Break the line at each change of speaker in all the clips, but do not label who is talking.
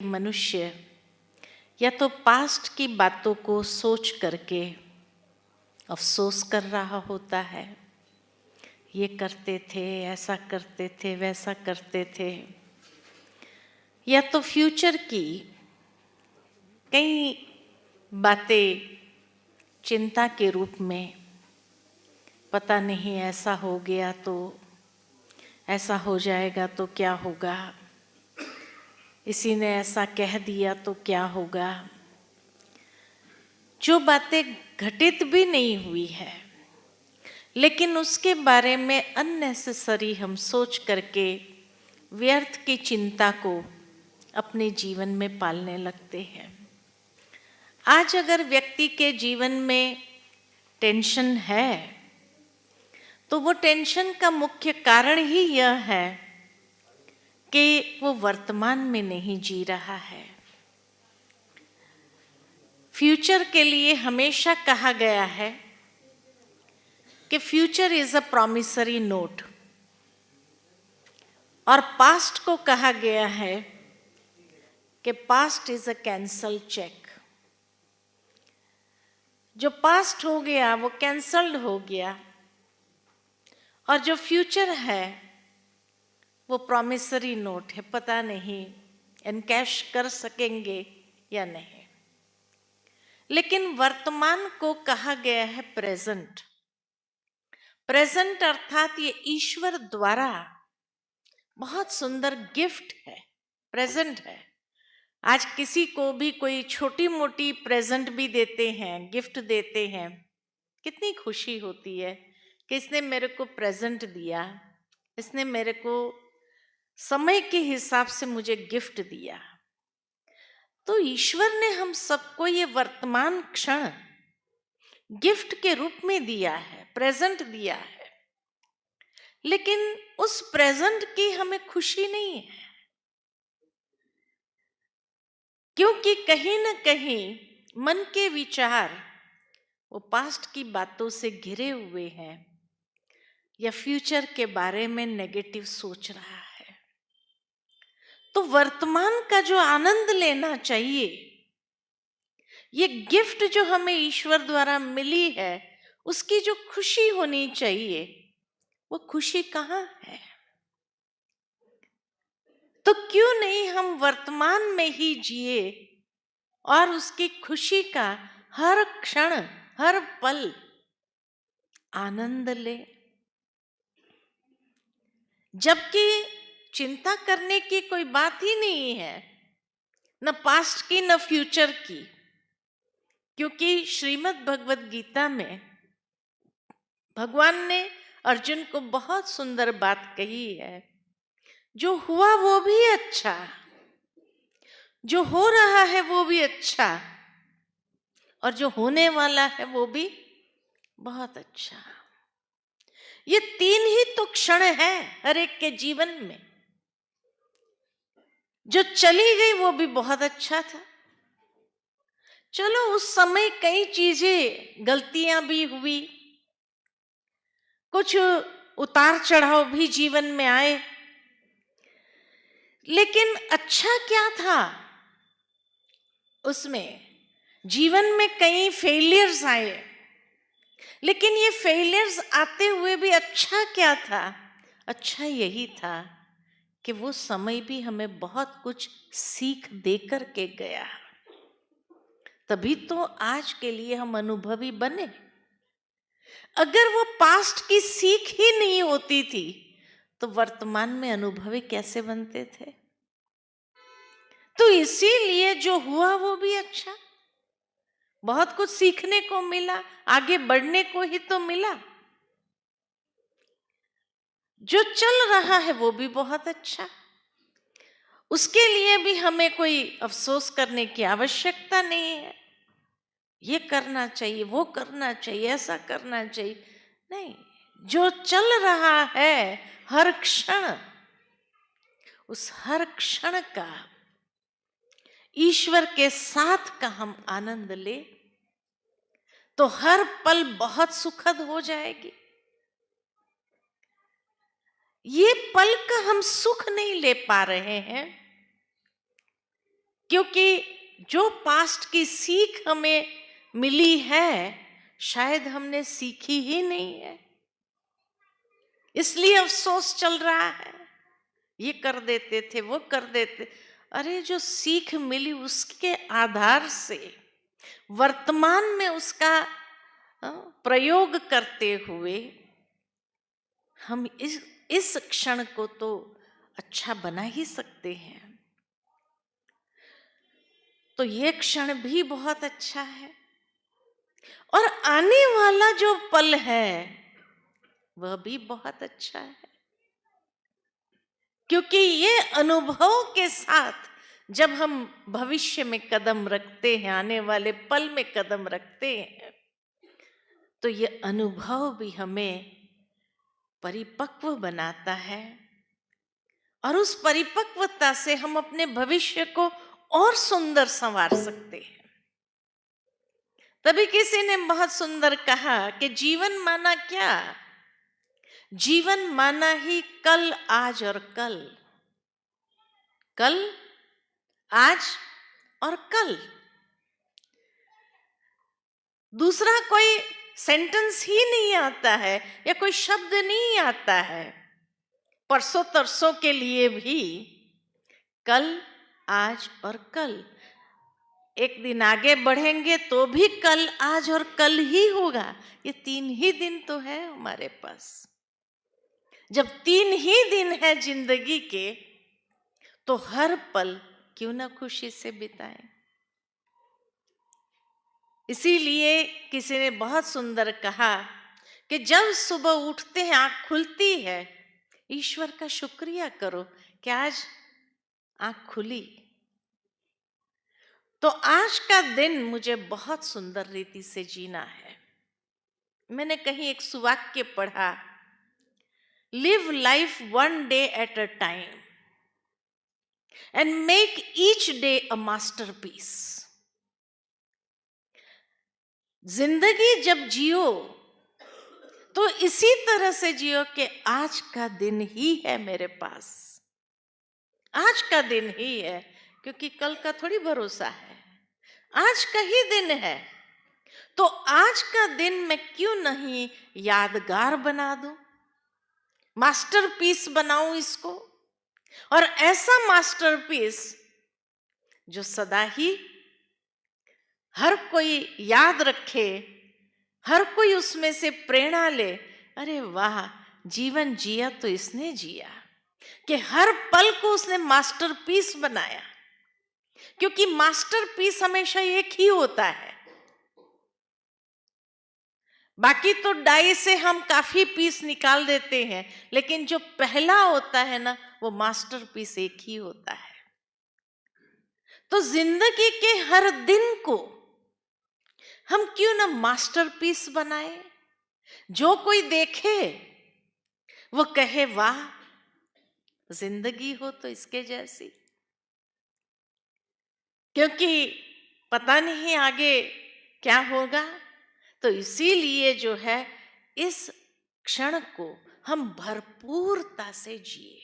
मनुष्य या तो पास्ट की बातों को सोच करके अफसोस कर रहा होता है, ये करते थे, ऐसा करते थे, वैसा करते थे, या तो फ्यूचर की कई बातें चिंता के रूप में, पता नहीं ऐसा हो गया तो, ऐसा हो जाएगा तो क्या होगा, इसी ने ऐसा कह दिया तो क्या होगा, जो बातें घटित भी नहीं हुई है लेकिन उसके बारे में अननेसेसरी हम सोच करके व्यर्थ की चिंता को अपने जीवन में पालने लगते हैं। आज अगर व्यक्ति के जीवन में टेंशन है तो वो टेंशन का मुख्य कारण ही यह है कि वो वर्तमान में नहीं जी रहा है। फ्यूचर के लिए हमेशा कहा गया है कि future is a promissory note, और पास्ट को कहा गया है कि past is a cancel cheque. जो पास्ट हो गया वो कैंसल्ड हो गया, और जो फ्यूचर है वो प्रॉमिसरी नोट है, पता नहीं एनकैश कर सकेंगे या नहीं। लेकिन वर्तमान को कहा गया है प्रेजेंट। प्रेजेंट अर्थात ये ईश्वर द्वारा बहुत सुंदर गिफ्ट है, प्रेजेंट है। आज किसी को भी कोई छोटी मोटी प्रेजेंट भी देते हैं, गिफ्ट देते हैं, कितनी खुशी होती है कि इसने मेरे को प्रेजेंट दिया, इसने मेरे को समय के हिसाब से मुझे गिफ्ट दिया। तो ईश्वर ने हम सबको ये वर्तमान क्षण गिफ्ट के रूप में दिया है, प्रेजेंट दिया है, लेकिन उस प्रेजेंट की हमें खुशी नहीं है, क्योंकि कहीं ना कहीं मन के विचार वो पास्ट की बातों से घिरे हुए हैं या फ्यूचर के बारे में नेगेटिव सोच रहा है। तो वर्तमान का जो आनंद लेना चाहिए, ये गिफ्ट जो हमें ईश्वर द्वारा मिली है, उसकी जो खुशी होनी चाहिए, वो खुशी कहाँ है? तो क्यों नहीं हम वर्तमान में ही जिए और उसकी खुशी का हर क्षण, हर पल आनंद ले। जबकि चिंता करने की कोई बात ही नहीं है, न पास्ट की न फ्यूचर की, क्योंकि श्रीमद् भगवत गीता में भगवान ने अर्जुन को बहुत सुंदर बात कही है, जो हुआ वो भी अच्छा, जो हो रहा है वो भी अच्छा, और जो होने वाला है वो भी बहुत अच्छा। ये तीन ही तो क्षण है हर एक के जीवन में। जो चली गई वो भी बहुत अच्छा था, चलो उस समय कई चीजें गलतियां भी हुई, कुछ उतार चढ़ाव भी जीवन में आए, लेकिन अच्छा क्या था उसमें? जीवन में कई फेलियर्स आए, लेकिन ये फेलियर्स आते हुए भी अच्छा क्या था? अच्छा यही था कि वो समय भी हमें बहुत कुछ सीख देकर के गया, तभी तो आज के लिए हम अनुभवी बने। अगर वो पास्ट की सीख ही नहीं होती थी तो वर्तमान में अनुभवी कैसे बनते थे? तो इसीलिए जो हुआ वो भी अच्छा, बहुत कुछ सीखने को मिला, आगे बढ़ने को ही तो मिला। जो चल रहा है वो भी बहुत अच्छा, उसके लिए भी हमें कोई अफसोस करने की आवश्यकता नहीं है, ये करना चाहिए, वो करना चाहिए, ऐसा करना चाहिए नहीं। जो चल रहा है हर क्षण, उस हर क्षण का ईश्वर के साथ का हम आनंद ले तो हर पल बहुत सुखद हो जाएगी। ये पल का हम सुख नहीं ले पा रहे हैं, क्योंकि जो पास्ट की सीख हमें मिली है शायद हमने सीखी ही नहीं है, इसलिए अफसोस चल रहा है। ये कर देते थे, वो कर देते। अरे जो सीख मिली उसके आधार से वर्तमान में उसका प्रयोग करते हुए हम इस क्षण को तो अच्छा बना ही सकते हैं। तो ये क्षण भी बहुत अच्छा है और आने वाला जो पल है वह भी बहुत अच्छा है, क्योंकि ये अनुभव के साथ जब हम भविष्य में कदम रखते हैं, आने वाले पल में कदम रखते हैं, तो ये अनुभव भी हमें परिपक्व बनाता है और उस परिपक्वता से हम अपने भविष्य को और सुंदर संवार सकते हैं। तभी किसी ने बहुत सुंदर कहा कि जीवन माना क्या? जीवन माना ही कल, आज और कल, कल, आज और कल। दूसरा कोई सेंटेंस ही नहीं आता है या कोई शब्द नहीं आता है। परसों तरसों के लिए भी कल, आज और कल। एक दिन आगे बढ़ेंगे तो भी कल, आज और कल ही होगा। ये 3 ही दिन तो है हमारे पास। जब 3 ही दिन है जिंदगी के, तो हर पल क्यों ना खुशी से बिताएं। इसीलिए किसी ने बहुत सुंदर कहा कि जब सुबह उठते हैं, आंख खुलती है, ईश्वर का शुक्रिया करो कि आज आंख खुली। तो आज का दिन मुझे बहुत सुंदर रीति से जीना है। मैंने कहीं एक सुवाक्य पढ़ा, live life 1 day at a time and make each day a masterpiece. जिंदगी जब जियो तो इसी तरह से जियो कि आज का दिन ही है मेरे पास, आज का दिन ही है, क्योंकि कल का थोड़ी भरोसा है। आज का ही दिन है, तो आज का दिन मैं क्यों नहीं यादगार बना दूं, मास्टरपीस बनाऊं इसको। और ऐसा मास्टरपीस जो सदा ही हर कोई याद रखे, हर कोई उसमें से प्रेरणा ले। अरे वाह, जीवन जिया तो इसने जिया कि हर पल को उसने मास्टरपीस बनाया, क्योंकि मास्टरपीस हमेशा एक ही होता है। बाकी तो डाई से हम काफी पीस निकाल देते हैं, लेकिन जो पहला होता है ना, वो मास्टरपीस एक ही होता है। तो जिंदगी के हर दिन को हम क्यों ना मास्टरपीस बनाए। जो कोई देखे वो कहे वाह, जिंदगी हो तो इसके जैसी। क्योंकि पता नहीं आगे क्या होगा, तो इसीलिए जो है इस क्षण को हम भरपूरता से जिए।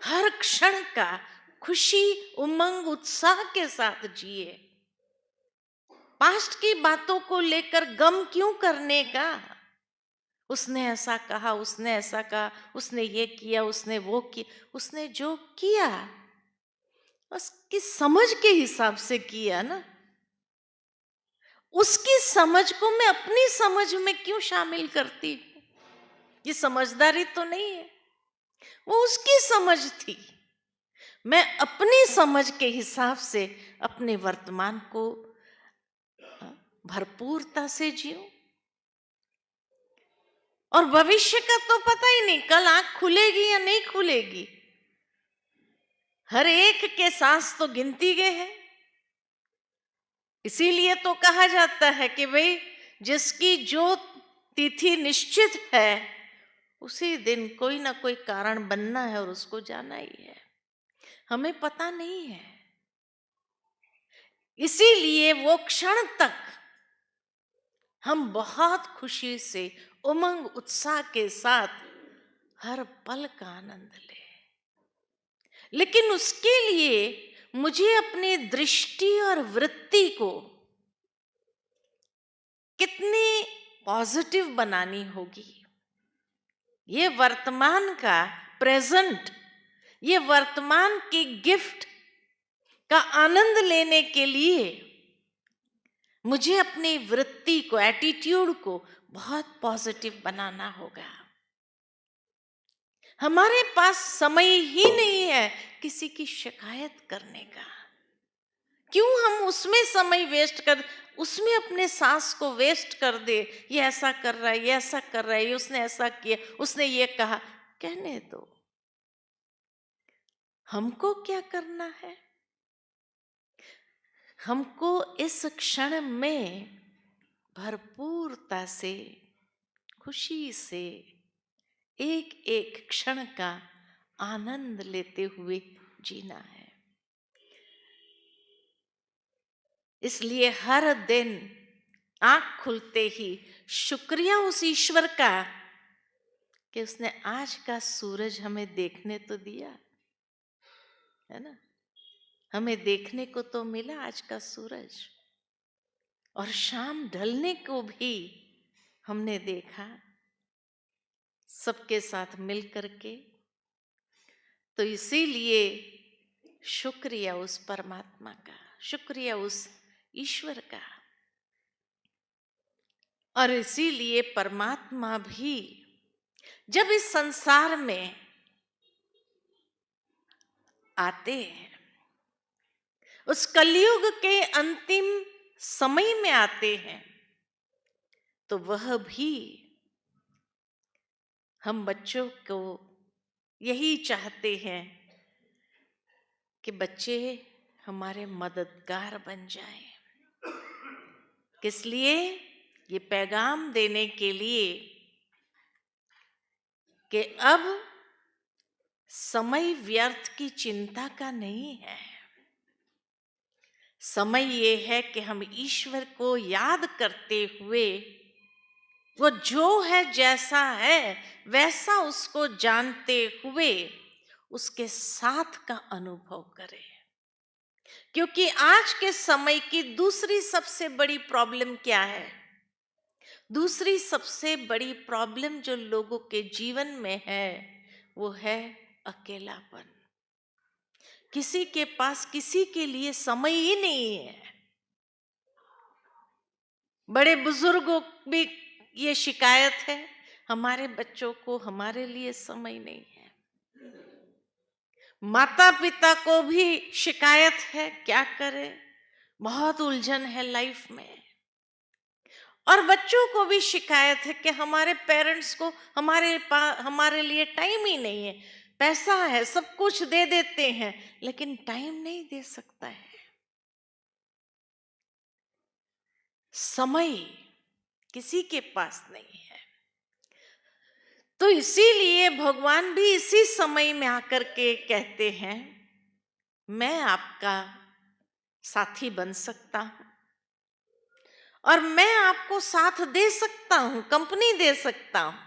हर क्षण का खुशी, उमंग, उत्साह के साथ जिए। पास्ट की बातों को लेकर गम क्यों करने का? उसने ऐसा कहा, उसने ऐसा कहा, उसने ये किया, उसने वो किया। उसने जो किया उसकी समझ के हिसाब से किया ना। उसकी समझ को मैं अपनी समझ में क्यों शामिल करती हूं? ये समझदारी तो नहीं है, वो उसकी समझ थी। मैं अपनी समझ के हिसाब से अपने वर्तमान को भरपूरता से जीऊं। और भविष्य का तो पता ही नहीं, कल आंख खुलेगी या नहीं खुलेगी। हर एक के सांस तो गिनती गए हैं। इसीलिए तो कहा जाता है कि भाई जिसकी जो तिथि निश्चित है, उसी दिन कोई ना कोई कारण बनना है और उसको जाना ही है। हमें पता नहीं है, इसीलिए वो क्षण तक हम बहुत खुशी से, उमंग, उत्साह के साथ हर पल का आनंद लें। लेकिन उसके लिए मुझे अपनी दृष्टि और वृत्ति को कितनी पॉजिटिव बनानी होगी। ये वर्तमान का, प्रेजेंट, ये वर्तमान की गिफ्ट का आनंद लेने के लिए मुझे अपनी वृत्ति को, एटीट्यूड को बहुत पॉजिटिव बनाना होगा। हमारे पास समय ही नहीं है किसी की शिकायत करने का। क्यों हम उसमें समय वेस्ट कर, उसमें अपने सांस को वेस्ट कर दे। ये ऐसा कर रहा है, ये ऐसा कर रहा है, ये उसने ऐसा किया, उसने ये कहा। कहने दो, हमको क्या करना है? हमको इस क्षण में भरपूरता से, खुशी से एक एक क्षण का आनंद लेते हुए जीना है। इसलिए हर दिन आंख खुलते ही शुक्रिया उस ईश्वर का कि उसने आज का सूरज हमें देखने तो दिया, है ना। हमें देखने को तो मिला आज का सूरज, और शाम ढलने को भी हमने देखा सबके साथ मिल करके। तो इसीलिए शुक्रिया उस परमात्मा का, शुक्रिया उस ईश्वर का। और इसीलिए परमात्मा भी जब इस संसार में आते हैं, उस कलयुग के अंतिम समय में आते हैं, तो वह भी हम बच्चों को यही चाहते हैं कि बच्चे हमारे मददगार बन जाएं। किस लिए? ये पैगाम देने के लिए कि अब समय व्यर्थ की चिंता का नहीं है। समय ये है कि हम ईश्वर को याद करते हुए, वो जो है, जैसा है वैसा उसको जानते हुए उसके साथ का अनुभव करें। क्योंकि आज के समय की दूसरी सबसे बड़ी प्रॉब्लम क्या है? दूसरी सबसे बड़ी प्रॉब्लम जो लोगों के जीवन में है वो है अकेलापन। किसी के पास किसी के लिए समय ही नहीं है। बड़े बुजुर्गों भी ये शिकायत है, हमारे बच्चों को हमारे लिए समय नहीं है। माता पिता को भी शिकायत है, क्या करें, बहुत उलझन है लाइफ में। और बच्चों को भी शिकायत है कि हमारे पेरेंट्स को हमारे लिए टाइम ही नहीं है। पैसा है, सब कुछ दे देते हैं, लेकिन टाइम नहीं दे सकता है। समय किसी के पास नहीं है। तो इसीलिए भगवान भी इसी समय में आकर के कहते हैं, मैं आपका साथी बन सकता हूं और मैं आपको साथ दे सकता हूं, कंपनी दे सकता हूं।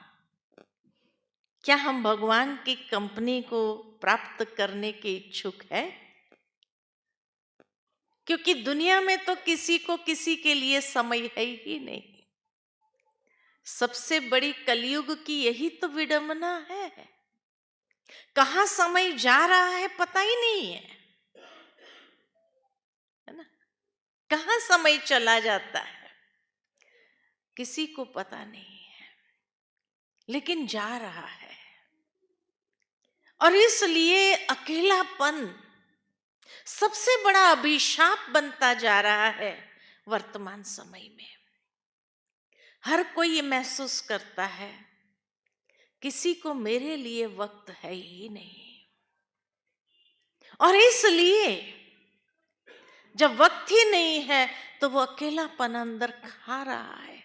क्या हम भगवान की कंपनी को प्राप्त करने के इच्छुक है? क्योंकि दुनिया में तो किसी को किसी के लिए समय है ही नहीं। सबसे बड़ी कलयुग की यही तो विडंबना है। कहां समय जा रहा है पता ही नहीं है ना। कहां समय चला जाता है किसी को पता नहीं है, लेकिन जा रहा है। और इसलिए अकेलापन सबसे बड़ा अभिशाप बनता जा रहा है वर्तमान समय में। हर कोई ये महसूस करता है, किसी को मेरे लिए वक्त है ही नहीं। और इसलिए जब वक्त ही नहीं है तो वो अकेलापन अंदर खा रहा है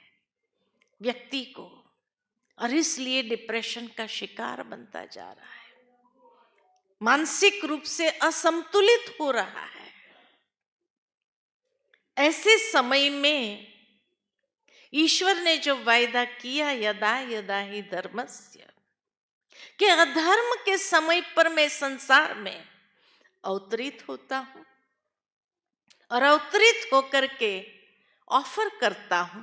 व्यक्ति को, और इसलिए डिप्रेशन का शिकार बनता जा रहा है, मानसिक रूप से असंतुलित हो रहा है। ऐसे समय में ईश्वर ने जो वायदा किया, यदा यदा ही धर्मस्य, कि अधर्म के समय पर मैं संसार में अवतरित होता हूं, और अवतरित होकर के ऑफर करता हूं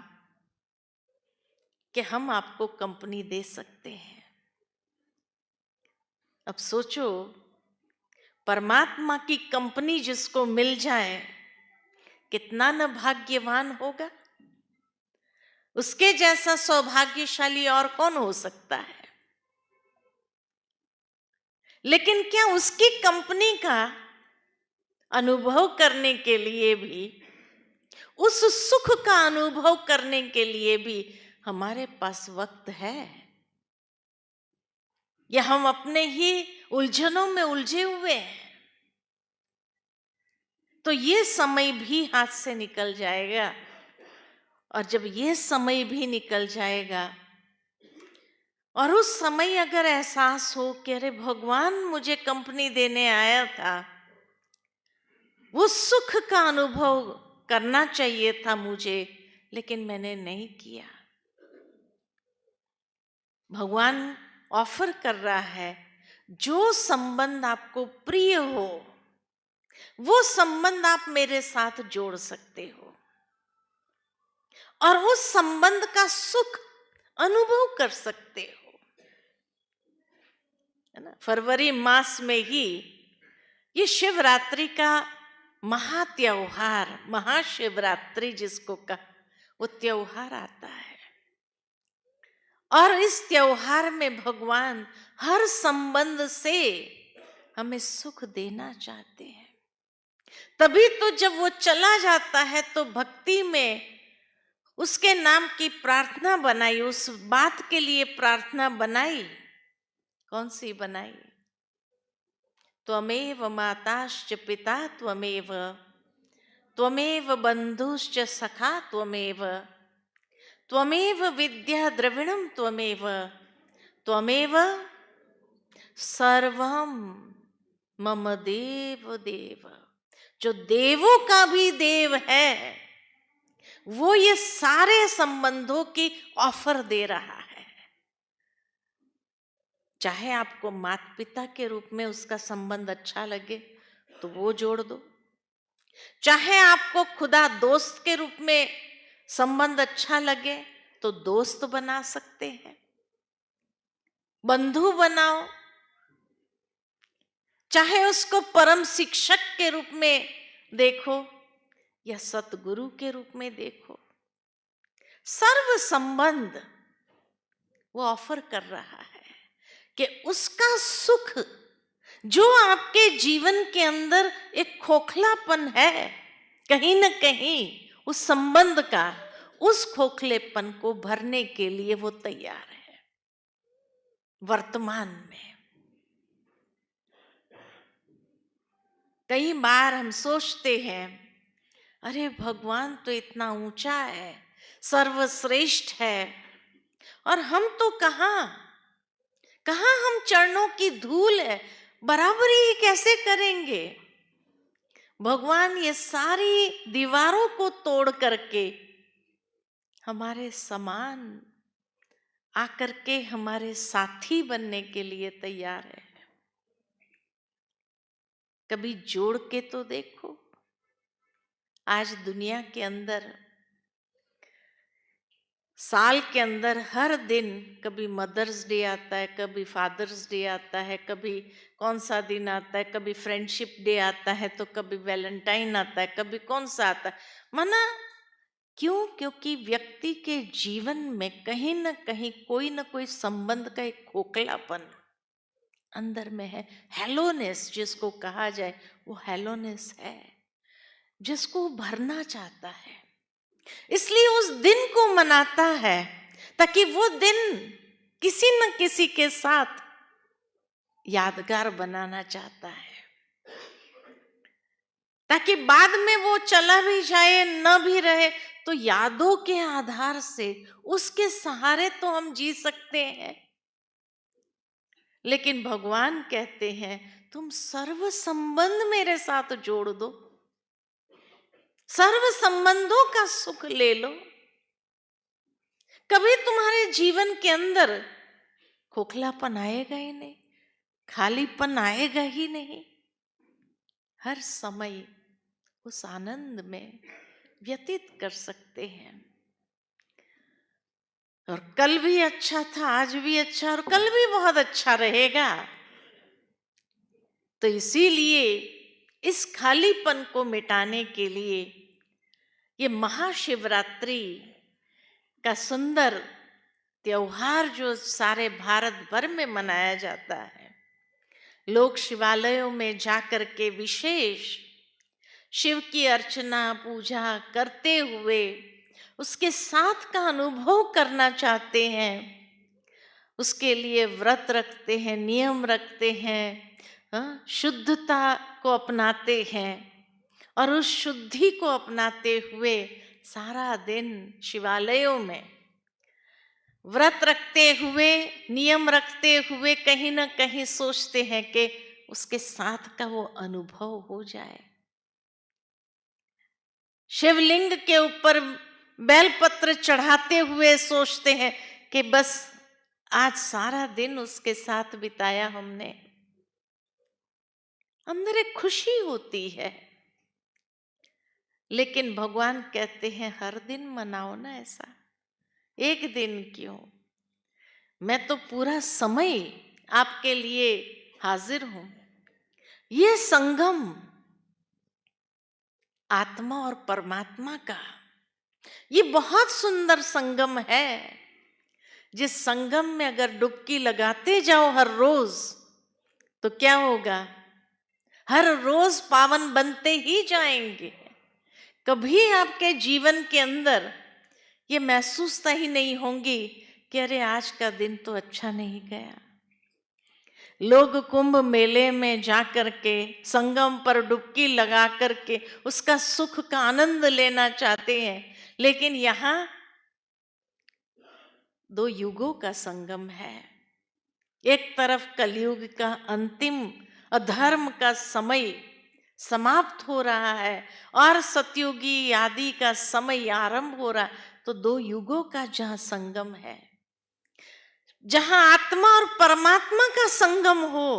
कि हम आपको कंपनी दे सकते हैं। अब सोचो, परमात्मा की कंपनी जिसको मिल जाए कितना न भाग्यवान होगा। उसके जैसा सौभाग्यशाली और कौन हो सकता है। लेकिन क्या उसकी कंपनी का अनुभव करने के लिए भी, उस सुख का अनुभव करने के लिए भी हमारे पास वक्त है? या हम अपने ही उलझनों में उलझे हुए हैं? तो ये समय भी हाथ से निकल जाएगा। और जब ये समय भी निकल जाएगा और उस समय अगर एहसास हो कि अरे भगवान मुझे कंपनी देने आया था, वो सुख का अनुभव करना चाहिए था मुझे, लेकिन मैंने नहीं किया। भगवान ऑफर कर रहा है, जो संबंध आपको प्रिय हो वो संबंध आप मेरे साथ जोड़ सकते हो और उस संबंध का सुख अनुभव कर सकते हो, है ना। फरवरी मास में ही ये शिवरात्रि का महात्योहार, महाशिवरात्रि जिसको कहा, वो त्योहार आता है। और इस त्योहार में भगवान हर संबंध से हमें सुख देना चाहते हैं। तभी तो जब वो चला जाता है तो भक्ति में उसके नाम की प्रार्थना बनाई, उस बात के लिए प्रार्थना बनाई। कौन सी बनाई? त्वमेव माताश्च पिता त्वमेव, त्वमेव बंधुश्च सखा त्वमेव, त्वमेव विद्या द्रविणम त्वमेव, त्वमेव सर्वम मम देव देव। जो देवों का भी देव है वो ये सारे संबंधों की ऑफर दे रहा है। चाहे आपको माता पिता के रूप में उसका संबंध अच्छा लगे तो वो जोड़ दो, चाहे आपको खुदा दोस्त के रूप में संबंध अच्छा लगे तो दोस्त बना सकते हैं, बंधु बनाओ, चाहे उसको परम शिक्षक के रूप में देखो या सतगुरु के रूप में देखो। सर्व संबंध वो ऑफर कर रहा है कि उसका सुख जो आपके जीवन के अंदर एक खोखलापन है कहीं न कहीं, उस संबंध का, उस खोखलेपन को भरने के लिए वो तैयार है वर्तमान में। कई बार हम सोचते हैं अरे भगवान तो इतना ऊंचा है, सर्वश्रेष्ठ है, और हम तो कहाँ हम चरणों की धूल है, बराबरी कैसे करेंगे। भगवान ये सारी दीवारों को तोड़ करके हमारे समान आकर के हमारे साथी बनने के लिए तैयार है। कभी जोड़ के तो देखो। आज दुनिया के अंदर साल के अंदर हर दिन कभी मदर्स डे आता है, कभी फादर्स डे आता है, कभी कौन सा दिन आता है, कभी फ्रेंडशिप डे आता है, तो कभी वैलेंटाइन आता है, कभी कौन सा आता है। माना क्यों? क्योंकि व्यक्ति के जीवन में कहीं न कहीं कोई न कोई संबंध का एक खोखलापन अंदर में है। हेलोनेस जिसको कहा जाए, वो हेलोनेस है जिसको भरना चाहता है। इसलिए उस दिन को मनाता है ताकि वो दिन किसी न किसी के साथ यादगार बनाना चाहता है, ताकि बाद में वो चला भी जाए न भी रहे तो यादों के आधार से उसके सहारे तो हम जी सकते हैं। लेकिन भगवान कहते हैं तुम सर्व संबंध मेरे साथ जोड़ दो, सर्व संबंधों का सुख ले लो। कभी तुम्हारे जीवन के अंदर खोखलापन आएगा ही नहीं, खालीपन आएगा ही नहीं। हर समय उस आनंद में व्यतीत कर सकते हैं। और कल भी अच्छा था, आज भी अच्छा, और कल भी बहुत अच्छा रहेगा। तो इसीलिए इस खालीपन को मिटाने के लिए ये महाशिवरात्रि का सुंदर त्योहार जो सारे भारत भर में मनाया जाता है, लोग शिवालयों में जाकर के विशेष शिव की अर्चना पूजा करते हुए उसके साथ का अनुभव करना चाहते हैं, उसके लिए व्रत रखते हैं, नियम रखते हैं, शुद्धता को अपनाते हैं, और उस शुद्धि को अपनाते हुए सारा दिन शिवालयों में व्रत रखते हुए, नियम रखते हुए कहीं ना कहीं सोचते हैं कि उसके साथ का वो अनुभव हो जाए। शिवलिंग के ऊपर बेलपत्र चढ़ाते हुए सोचते हैं कि बस आज सारा दिन उसके साथ बिताया हमने। अंदर एक खुशी होती है, लेकिन भगवान कहते हैं हर दिन मनाओ ना ऐसा, एक दिन क्यों, मैं तो पूरा समय आपके लिए हाजिर हूं। ये संगम आत्मा और परमात्मा का, ये बहुत सुंदर संगम है। जिस संगम में अगर डुबकी लगाते जाओ हर रोज, तो क्या होगा, हर रोज पावन बनते ही जाएंगे। कभी आपके जीवन के अंदर ये महसूसता ही नहीं होंगी कि अरे आज का दिन तो अच्छा नहीं गया। लोग कुंभ मेले में जाकर के संगम पर डुबकी लगा करके उसका सुख का आनंद लेना चाहते हैं, लेकिन यहाँ दो युगों का संगम है। एक तरफ कलयुग का अंतिम अधर्म का समय समाप्त हो रहा है और सतयुगी आदि का समय आरंभ हो रहा है। तो दो युगों का जहां संगम है, जहां आत्मा और परमात्मा का संगम हो,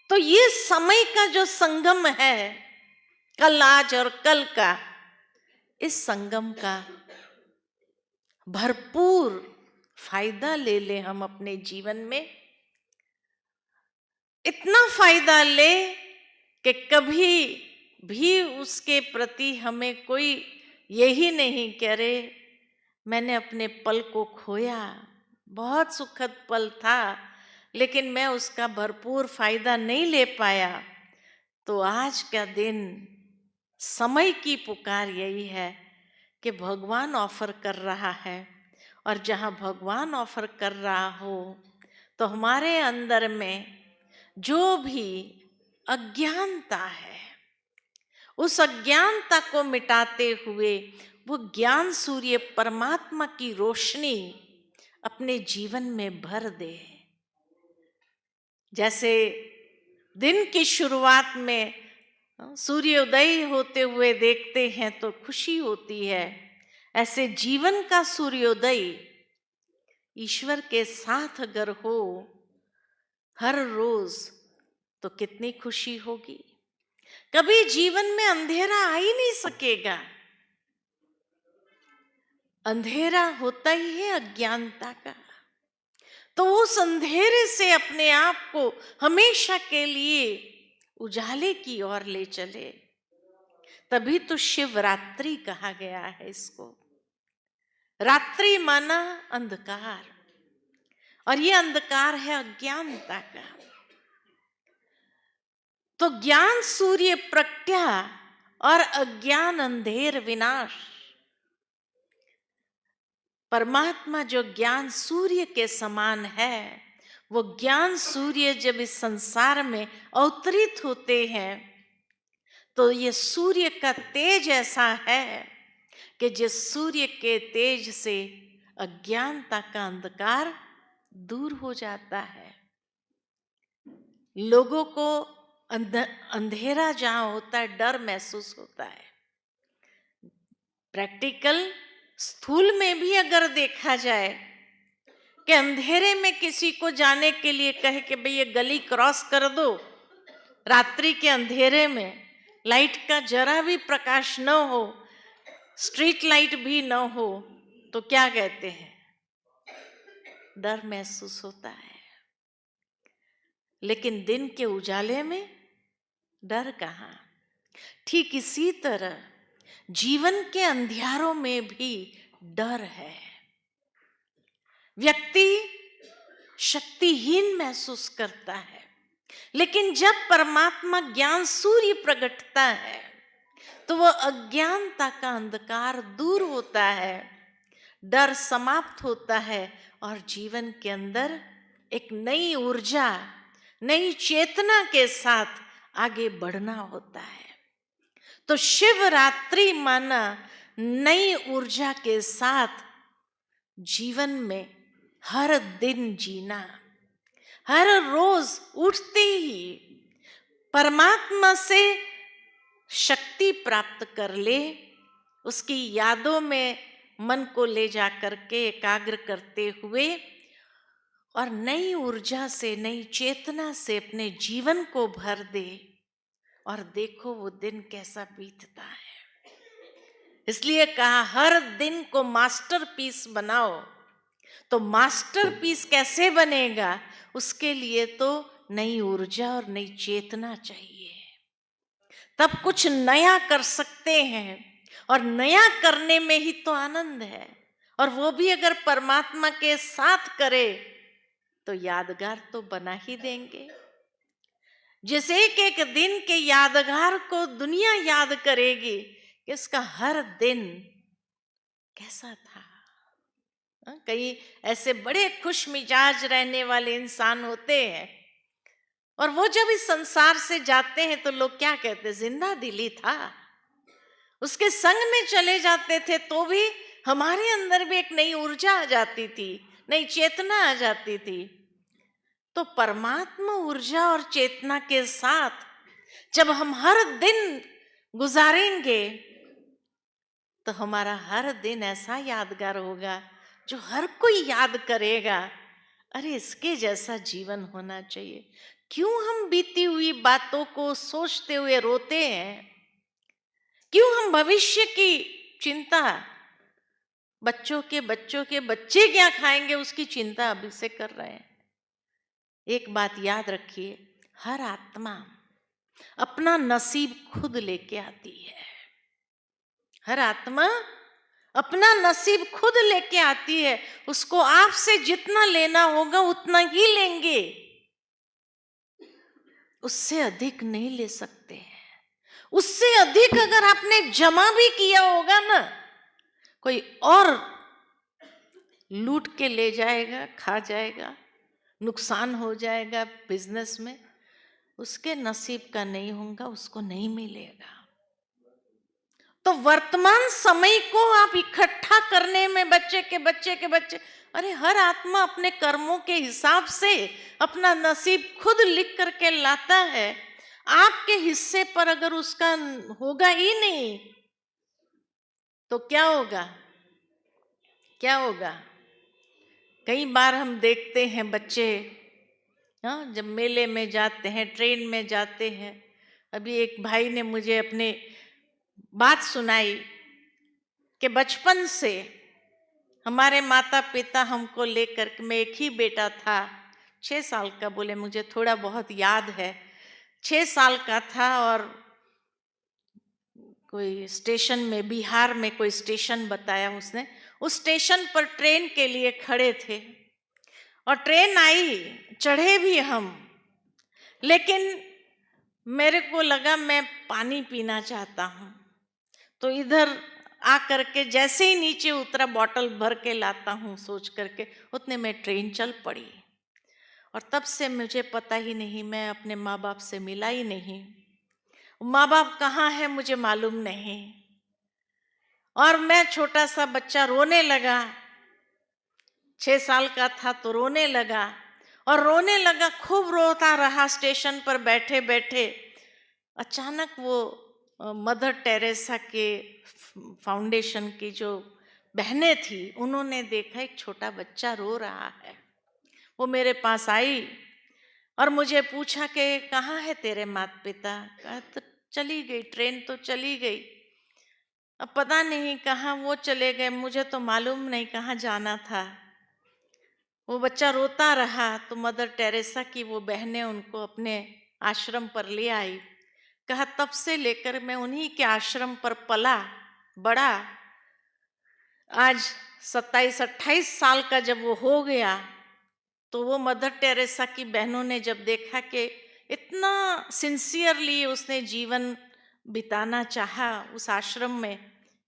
तो ये समय का जो संगम है, कल आज और कल का, इस संगम का भरपूर फायदा ले ले हम अपने जीवन में। इतना फायदा ले कि कभी भी उसके प्रति हमें कोई यही नहीं करे मैंने अपने पल को खोया, बहुत सुखद पल था लेकिन मैं उसका भरपूर फायदा नहीं ले पाया। तो आज का दिन, समय की पुकार यही है कि भगवान ऑफर कर रहा है, और जहाँ भगवान ऑफर कर रहा हो तो हमारे अंदर में जो भी अज्ञानता है, उस अज्ञानता को मिटाते हुए वो ज्ञान सूर्य परमात्मा की रोशनी अपने जीवन में भर दे। जैसे दिन की शुरुआत में सूर्योदय होते हुए देखते हैं तो खुशी होती है, ऐसे जीवन का सूर्योदय ईश्वर के साथ अगर हो हर रोज तो कितनी खुशी होगी। कभी जीवन में अंधेरा आ ही नहीं सकेगा, अंधेरा होता ही है अज्ञानता का। तो उस अंधेरे से अपने आप को हमेशा के लिए उजाले की ओर ले चले, तभी तो शिवरात्रि कहा गया है इसको। रात्रि माना अंधकार, और ये अंधकार है अज्ञानता का। तो ज्ञान सूर्य प्रज्ञा और अज्ञान अंधेर विनाश। परमात्मा जो ज्ञान सूर्य के समान है, वो ज्ञान सूर्य जब इस संसार में अवतरित होते हैं तो ये सूर्य का तेज ऐसा है कि जिस सूर्य के तेज से अज्ञानता का अंधकार दूर हो जाता है। लोगों को अंधेरा जहां होता है डर महसूस होता है। प्रैक्टिकल स्थूल में भी अगर देखा जाए कि अंधेरे में किसी को जाने के लिए कहे कि भाई ये गली क्रॉस कर दो रात्रि के अंधेरे में, लाइट का जरा भी प्रकाश न हो, स्ट्रीट लाइट भी न हो, तो क्या कहते हैं? डर महसूस होता है। लेकिन दिन के उजाले में डर कहाँ? ठीक इसी तरह जीवन के अंधियारों में भी डर है। व्यक्ति शक्तिहीन महसूस करता है, लेकिन जब परमात्मा ज्ञान सूर्य प्रकटता है तो वह अज्ञानता का अंधकार दूर होता है, डर समाप्त होता है और जीवन के अंदर एक नई ऊर्जा, नई चेतना के साथ आगे बढ़ना होता है। तो शिवरात्रि माना नई ऊर्जा के साथ जीवन में हर दिन जीना, हर रोज उठते ही परमात्मा से शक्ति प्राप्त कर ले, उसकी यादों में मन को ले जा करके एकाग्र करते हुए और नई ऊर्जा से, नई चेतना से अपने जीवन को भर दे, और देखो वो दिन कैसा बीतता है। इसलिए कहा हर दिन को मास्टरपीस बनाओ। तो मास्टरपीस कैसे बनेगा? उसके लिए तो नई ऊर्जा और नई चेतना चाहिए, तब कुछ नया कर सकते हैं। और नया करने में ही तो आनंद है, और वो भी अगर परमात्मा के साथ करे तो यादगार तो बना ही देंगे। जिस एक एक दिन के यादगार को दुनिया याद करेगी कि इसका हर दिन कैसा था। कई ऐसे बड़े खुश मिजाज रहने वाले इंसान होते हैं, और वो जब इस संसार से जाते हैं तो लोग क्या कहते हैं? जिंदा दिली था, उसके संग में चले जाते थे तो भी हमारे अंदर भी एक नई ऊर्जा आ जाती थी, नई चेतना आ जाती थी। तो परमात्मा ऊर्जा और चेतना के साथ जब हम हर दिन गुजारेंगे तो हमारा हर दिन ऐसा यादगार होगा जो हर कोई याद करेगा, अरे इसके जैसा जीवन होना चाहिए। क्यों हम बीती हुई बातों को सोचते हुए रोते हैं? क्यों हम भविष्य की चिंता, बच्चों के बच्चे क्या खाएंगे उसकी चिंता अभी से कर रहे हैं? एक बात याद रखिए, हर आत्मा अपना नसीब खुद लेके आती है। हर आत्मा अपना नसीब खुद लेके आती है। उसको आपसे जितना लेना होगा उतना ही लेंगे, उससे अधिक नहीं ले सकते हैं। उससे अधिक अगर आपने जमा भी किया होगा ना, कोई और लूट के ले जाएगा, खा जाएगा, नुकसान हो जाएगा बिजनेस में, उसके नसीब का नहीं होगा, उसको नहीं मिलेगा। तो वर्तमान समय को आप इकट्ठा करने में बच्चे के बच्चे, अरे हर आत्मा अपने कर्मों के हिसाब से अपना नसीब खुद लिख करके लाता है। आपके हिस्से पर अगर उसका होगा ही नहीं तो क्या होगा? क्या होगा? कई बार हम देखते हैं बच्चे, हाँ, जब मेले में जाते हैं, ट्रेन में जाते हैं। अभी एक भाई ने मुझे अपने बात सुनाई कि बचपन से हमारे माता पिता हमको लेकर, मैं एक ही बेटा था, 6 साल का, बोले मुझे थोड़ा बहुत याद है, 6 साल का था, और कोई स्टेशन में, बिहार में कोई स्टेशन बताया उसने, उस स्टेशन पर ट्रेन के लिए खड़े थे और ट्रेन आई, चढ़े भी हम, लेकिन मेरे को लगा मैं पानी पीना चाहता हूँ, तो इधर आकर के जैसे ही नीचे उतरा, बॉटल भर के लाता हूँ सोच करके, उतने में ट्रेन चल पड़ी। और तब से मुझे पता ही नहीं, मैं अपने माँ बाप से मिला ही नहीं, माँ बाप कहाँ है मुझे मालूम नहीं। और मैं छोटा सा बच्चा रोने लगा, 6 साल का था तो रोने लगा, और रोने लगा, खूब रोता रहा स्टेशन पर बैठे बैठे। अचानक वो मदर टेरेसा के फाउंडेशन की जो बहनें थी, उन्होंने देखा एक छोटा बच्चा रो रहा है। वो मेरे पास आई और मुझे पूछा कि कहाँ है तेरे माता पिता? कहा तो चली गई, ट्रेन तो चली गई। अब पता नहीं कहाँ वो चले गए, मुझे तो मालूम नहीं कहाँ जाना था। वो बच्चा रोता रहा तो मदर टेरेसा की वो बहनें उनको अपने आश्रम पर ले आई। कहा तब से लेकर मैं उन्हीं के आश्रम पर पला बड़ा। आज 27-28 साल का जब वो हो गया तो वो मदर टेरेसा की बहनों ने जब देखा कि इतना सिंसियरली उसने जीवन बिताना चाहा उस आश्रम में,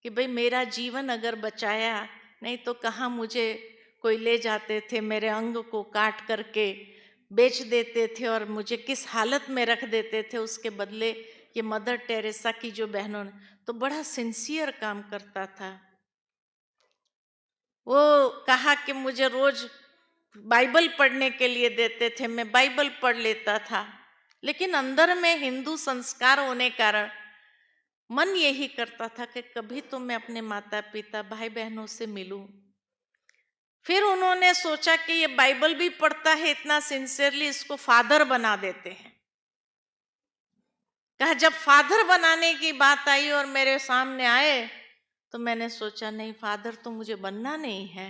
कि भाई मेरा जीवन अगर बचाया, नहीं तो कहाँ मुझे कोई ले जाते थे, मेरे अंग को काट करके बेच देते थे और मुझे किस हालत में रख देते थे। उसके बदले ये मदर टेरेसा की जो बहनों ने तो बड़ा सिंसियर काम करता था। वो कहा कि मुझे रोज बाइबल पढ़ने के लिए देते थे, मैं बाइबल पढ़ लेता था, लेकिन अंदर में हिंदू संस्कार होने कारण मन यही करता था कि कभी तो मैं अपने माता पिता भाई बहनों से मिलूं। फिर उन्होंने सोचा कि ये बाइबल भी पढ़ता है इतना सिंसियरली, इसको फादर बना देते हैं। कहा जब फादर बनाने की बात आई और मेरे सामने आए तो मैंने सोचा नहीं, फादर तो मुझे बनना नहीं है,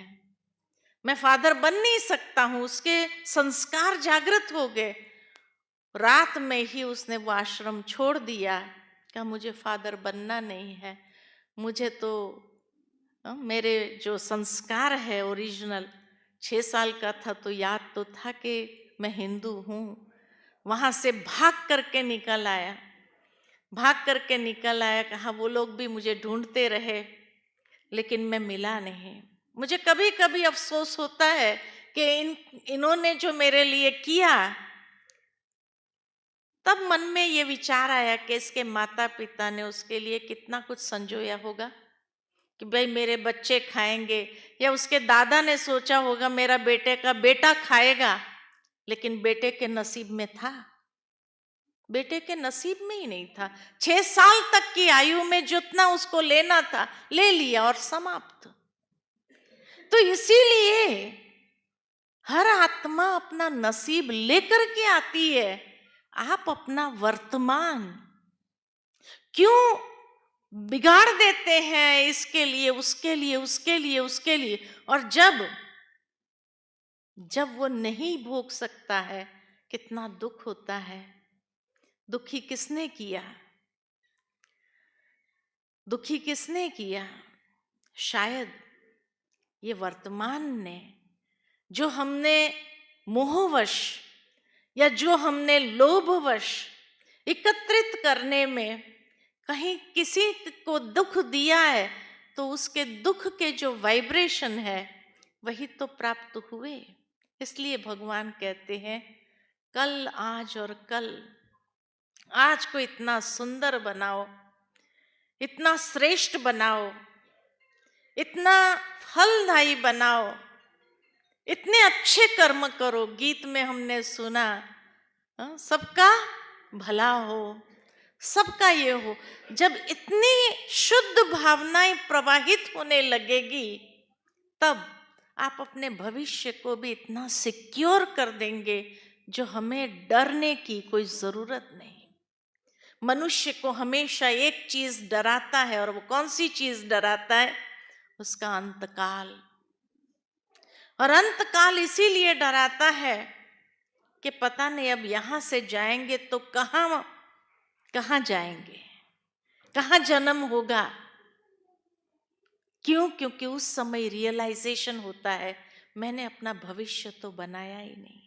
मैं फादर बन नहीं सकता हूं। उसके संस्कार जागृत हो गए। रात में ही उसने वो आश्रम छोड़ दिया। कहा मुझे फादर बनना नहीं है, मुझे तो मेरे जो संस्कार है ओरिजिनल। 6 साल का था तो याद तो था कि मैं हिंदू हूँ। वहाँ से भाग करके निकल आया, भाग करके निकल आया। कहा वो लोग भी मुझे ढूंढते रहे लेकिन मैं मिला नहीं। मुझे कभी कभी अफसोस होता है कि इन्होंने जो मेरे लिए किया, तब मन में ये विचार आया कि इसके माता पिता ने उसके लिए कितना कुछ संजोया होगा कि भाई मेरे बच्चे खाएंगे, या उसके दादा ने सोचा होगा मेरा बेटे का बेटा खाएगा, लेकिन बेटे के नसीब में था, बेटे के नसीब में ही नहीं था। 6 साल तक की आयु में जितना उसको लेना था ले लिया और समाप्त। तो इसीलिए हर आत्मा अपना नसीब लेकर के आती है। आप अपना वर्तमान क्यों बिगाड़ देते हैं इसके लिए उसके लिए उसके लिए उसके लिए, और जब वो नहीं भोग सकता है कितना दुख होता है। दुखी किसने किया? दुखी किसने किया? शायद ये वर्तमान ने, जो हमने मोहवश या जो हमने लोभवश एकत्रित करने में कहीं किसी को दुख दिया है, तो उसके दुख के जो वाइब्रेशन है वही तो प्राप्त हुए। इसलिए भगवान कहते हैं कल आज और कल। आज को इतना सुंदर बनाओ, इतना श्रेष्ठ बनाओ, इतना फलदायी बनाओ, इतने अच्छे कर्म करो। गीत में हमने सुना सबका भला हो, सबका ये हो। जब इतनी शुद्ध भावनाएं प्रवाहित होने लगेगी, तब आप अपने भविष्य को भी इतना सिक्योर कर देंगे जो हमें डरने की कोई जरूरत नहीं। मनुष्य को हमेशा एक चीज डराता है, और वो कौन सी चीज डराता है? उसका अंतकाल। और अंतकाल इसीलिए डराता है कि पता नहीं अब यहां से जाएंगे तो कहां जाएंगे, कहां जन्म होगा। क्यों? क्योंकि उस समय रियलाइजेशन होता है मैंने अपना भविष्य तो बनाया ही नहीं।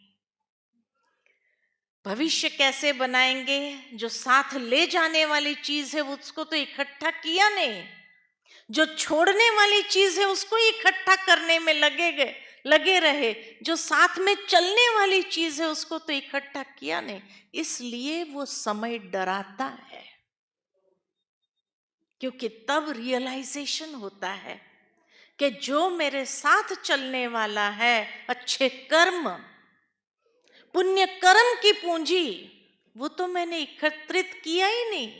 भविष्य कैसे बनाएंगे? जो साथ ले जाने वाली चीज है उसको तो इकट्ठा किया नहीं, जो छोड़ने वाली चीज है उसको इकट्ठा करने में लगे रहे। जो साथ में चलने वाली चीज है उसको तो इकट्ठा किया नहीं। इसलिए वो समय डराता है, क्योंकि तब रियलाइजेशन होता है कि जो मेरे साथ चलने वाला है, अच्छे कर्म पुण्य कर्म की पूंजी, वो तो मैंने एकत्रित किया ही नहीं।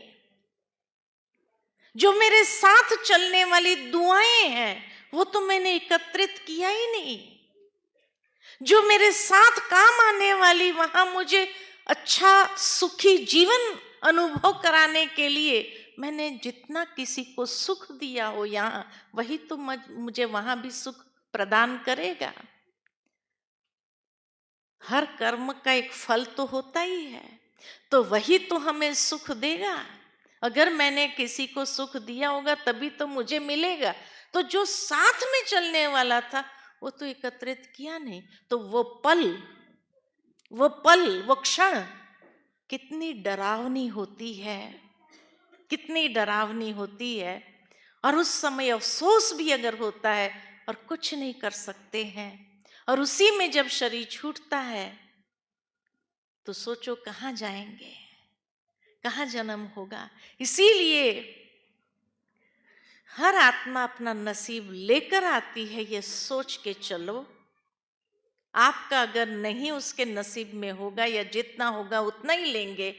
जो मेरे साथ चलने वाली दुआएं हैं वो तो मैंने एकत्रित किया ही नहीं। जो मेरे साथ काम आने वाली, वहां मुझे अच्छा सुखी जीवन अनुभव कराने के लिए मैंने जितना किसी को सुख दिया हो यहाँ, वही तो मुझे वहां भी सुख प्रदान करेगा। हर कर्म का एक फल तो होता ही है, तो वही तो हमें सुख देगा। अगर मैंने किसी को सुख दिया होगा तभी तो मुझे मिलेगा। तो जो साथ में चलने वाला था वो तो एकत्रित किया नहीं, तो वो पल वो क्षण कितनी डरावनी होती है, कितनी डरावनी होती है। और उस समय अफसोस भी अगर होता है और कुछ नहीं कर सकते हैं, और उसी में जब शरीर छूटता है तो सोचो कहाँ जाएंगे, कहाँ जन्म होगा। इसीलिए हर आत्मा अपना नसीब लेकर आती है, ये सोच के चलो। आपका अगर नहीं उसके नसीब में होगा, या जितना होगा उतना ही लेंगे,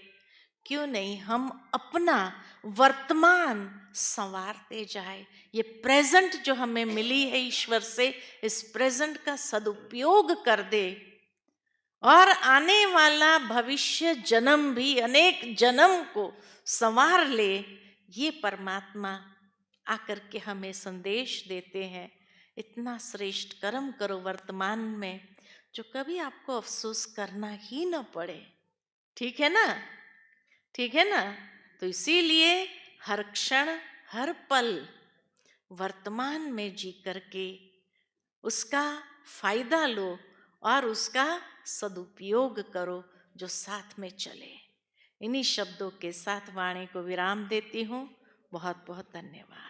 क्यों नहीं हम अपना वर्तमान संवारते जाए। ये प्रेजेंट जो हमें मिली है ईश्वर से, इस प्रेजेंट का सदुपयोग कर दे, और आने वाला भविष्य जन्म भी अनेक जन्म को संवार ले। ये परमात्मा आकर के हमें संदेश देते हैं। इतना श्रेष्ठ कर्म करो वर्तमान में, जो कभी आपको अफसोस करना ही न पड़े। ठीक है ना, ठीक है ना। तो इसीलिए हर क्षण हर पल वर्तमान में जी करके उसका फायदा लो और उसका सदुपयोग करो, जो साथ में चले। इन्हीं शब्दों के साथ वाणी को विराम देती हूँ। बहुत बहुत धन्यवाद।